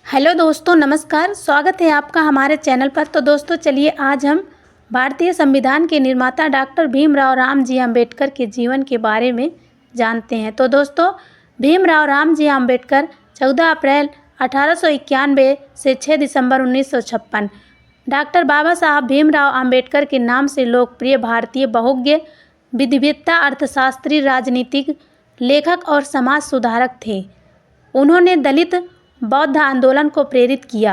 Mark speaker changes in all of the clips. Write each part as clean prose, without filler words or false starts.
Speaker 1: Hello दोस्तों, नमस्कार। स्वागत है आपका हमारे चैनल पर। तो दोस्तों चलिए आज हम भारतीय संविधान के निर्माता डॉक्टर भीमराव रामजी अम्बेडकर के जीवन के बारे में जानते हैं। तो दोस्तों भीमराव रामजी अम्बेडकर 14 अप्रैल 1891 से 6 दिसंबर 1956 डॉक्टर बाबा साहब भीमराव अम्बेडकर के नाम से लोकप्रिय भारतीय बहुज्ञ विधिवेत्ता, अर्थशास्त्री, राजनीतिक लेखक और समाज सुधारक थे। उन्होंने दलित बौद्ध आंदोलन को प्रेरित किया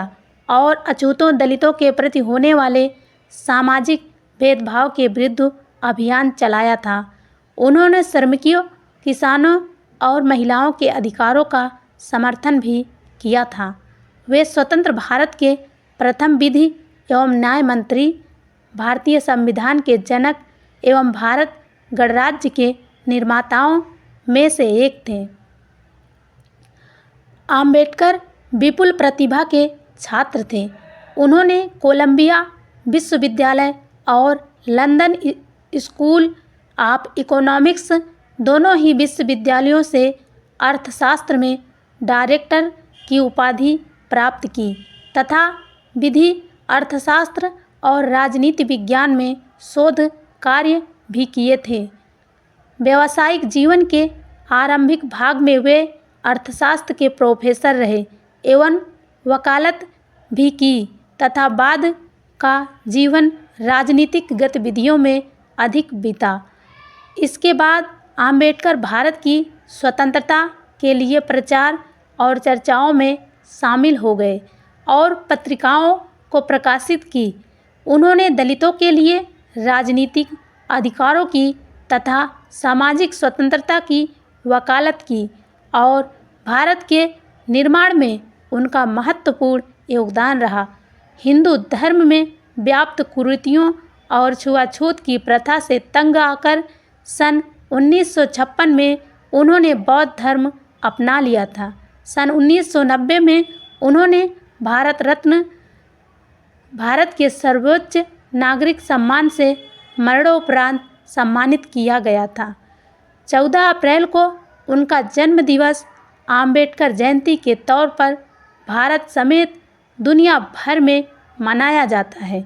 Speaker 1: और अछूतों दलितों के प्रति होने वाले सामाजिक भेदभाव के विरुद्ध अभियान चलाया था। उन्होंने श्रमिकों, किसानों और महिलाओं के अधिकारों का समर्थन भी किया था। वे स्वतंत्र भारत के प्रथम विधि एवं न्याय मंत्री, भारतीय संविधान के जनक एवं भारत गणराज्य के निर्माताओं में से एक थे। अम्बेडकर विपुल प्रतिभा के छात्र थे। उन्होंने कोलंबिया विश्वविद्यालय और लंदन स्कूल ऑफ इकोनॉमिक्स दोनों ही विश्वविद्यालयों से अर्थशास्त्र में डायरेक्टर की उपाधि प्राप्त की तथा विधि, अर्थशास्त्र और राजनीति विज्ञान में शोध कार्य भी किए थे। व्यावसायिक जीवन के आरंभिक भाग में वे अर्थशास्त्र के प्रोफेसर रहे एवं वकालत भी की तथा बाद का जीवन राजनीतिक गतिविधियों में अधिक बीता। इसके बाद अम्बेडकर भारत की स्वतंत्रता के लिए प्रचार और चर्चाओं में शामिल हो गए और पत्रिकाओं को प्रकाशित की। उन्होंने दलितों के लिए राजनीतिक अधिकारों की तथा सामाजिक स्वतंत्रता की वकालत की और भारत के निर्माण में उनका महत्वपूर्ण योगदान रहा। हिंदू धर्म में व्याप्त कुरीतियों और छुआछूत की प्रथा से तंग आकर सन 1956 में उन्होंने बौद्ध धर्म अपना लिया था। सन 1990 में उन्होंने भारत रत्न, भारत के सर्वोच्च नागरिक सम्मान से मरणोपरांत सम्मानित किया गया था। 14 अप्रैल को उनका जन्म दिवस अम्बेडकर जयंती के तौर पर भारत समेत दुनिया भर में मनाया जाता है।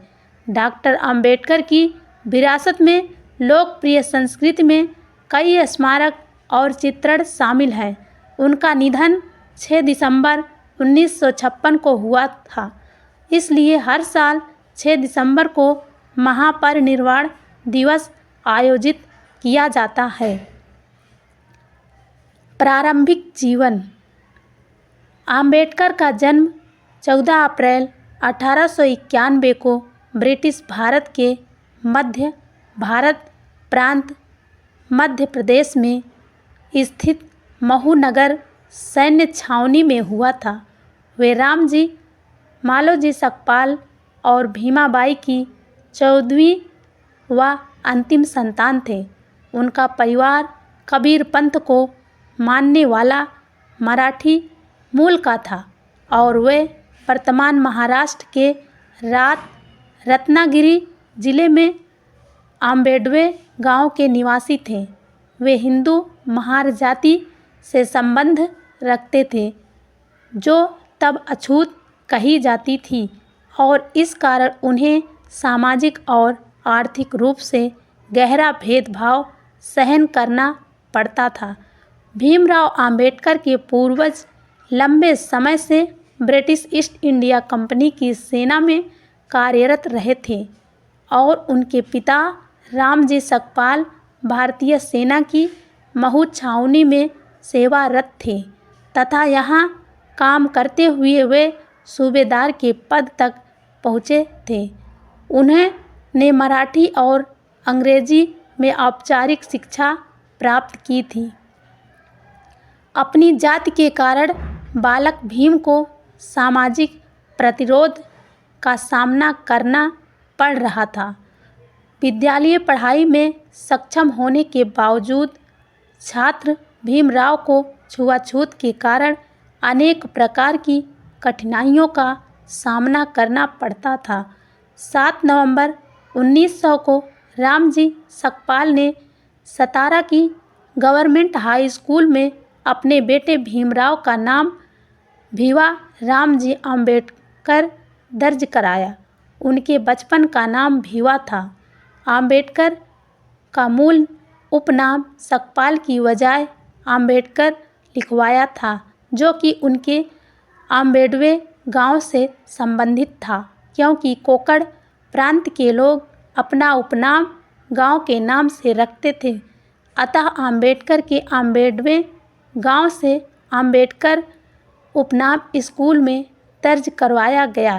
Speaker 1: डॉक्टर अम्बेडकर की विरासत में लोकप्रिय संस्कृति में कई स्मारक और चित्रण शामिल हैं। उनका निधन 6 दिसंबर 1956 को हुआ था, इसलिए हर साल 6 दिसंबर को महापरिनिर्वाण दिवस आयोजित किया जाता है। प्रारंभिक जीवन। अम्बेडकर का जन्म 14 अप्रैल 1891 को ब्रिटिश भारत के मध्य भारत प्रांत मध्य प्रदेश में स्थित महू नगर सैन्य छावनी में हुआ था। वे रामजी, मालोजी सकपाल और भीमाबाई की 14वीं व अंतिम संतान थे। उनका परिवार कबीर पंथ को मानने वाला मराठी मूल का था और वे वर्तमान महाराष्ट्र के रत्नागिरी जिले में आंबेडवे गांव के निवासी थे। वे हिंदू महार जाति से संबंध रखते थे, जो तब अछूत कही जाती थी और इस कारण उन्हें सामाजिक और आर्थिक रूप से गहरा भेदभाव सहन करना पड़ता था। भीमराव अम्बेडकर के पूर्वज लंबे समय से ब्रिटिश ईस्ट इंडिया कंपनी की सेना में कार्यरत रहे थे और उनके पिता रामजी सकपाल भारतीय सेना की महू छावनी में सेवारत थे तथा यहाँ काम करते हुए वे सूबेदार के पद तक पहुँचे थे। उन्होंने मराठी और अंग्रेजी में औपचारिक शिक्षा प्राप्त की थी। अपनी जाति के कारण बालक भीम को सामाजिक प्रतिरोध का सामना करना पड़ रहा था। विद्यालयीय पढ़ाई में सक्षम होने के बावजूद छात्र भीमराव को छुआछूत के कारण अनेक प्रकार की कठिनाइयों का सामना करना पड़ता था। 7 नवंबर 1900 को रामजी सकपाल ने सतारा की गवर्नमेंट हाई स्कूल में अपने बेटे भीमराव का नाम भीवा रामजी आम्बेडकर दर्ज कराया। उनके बचपन का नाम भीवा था। आम्बेडकर का मूल उपनाम सकपाल की बजाय आम्बेडकर लिखवाया था, जो कि उनके आम्बेडवे गांव से संबंधित था, क्योंकि कोकड़ प्रांत के लोग अपना उपनाम गांव के नाम से रखते थे। अतः आम्बेडकर के आम्बेडवे गांव से आम्बेडकर उपनाम स्कूल में दर्ज करवाया गया।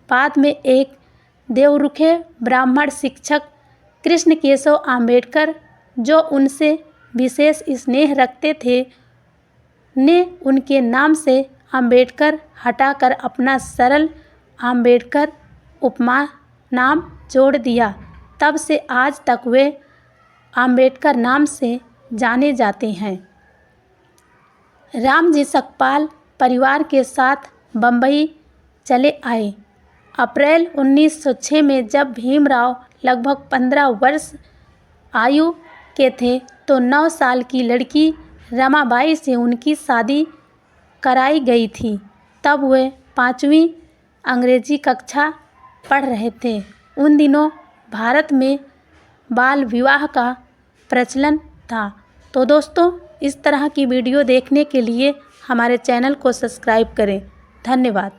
Speaker 1: बाद में एक देवरुखे ब्राह्मण शिक्षक कृष्ण केशव आम्बेडकर, जो उनसे विशेष स्नेह रखते थे, ने उनके नाम से आम्बेडकर हटाकर अपना सरल आम्बेडकर उपनाम जोड़ दिया। तब से आज तक वे आम्बेडकर नाम से जाने जाते हैं। रामजी सकपाल परिवार के साथ बम्बई चले आए। अप्रैल 1906 में जब भीमराव लगभग 15 वर्ष आयु के थे तो 9 साल की लड़की रमाबाई से उनकी शादी कराई गई थी। तब वे 5वीं अंग्रेजी कक्षा पढ़ रहे थे। उन दिनों भारत में बाल विवाह का प्रचलन था। तो दोस्तों, इस तरह की वीडियो देखने के लिए हमारे चैनल को सब्सक्राइब करें। धन्यवाद।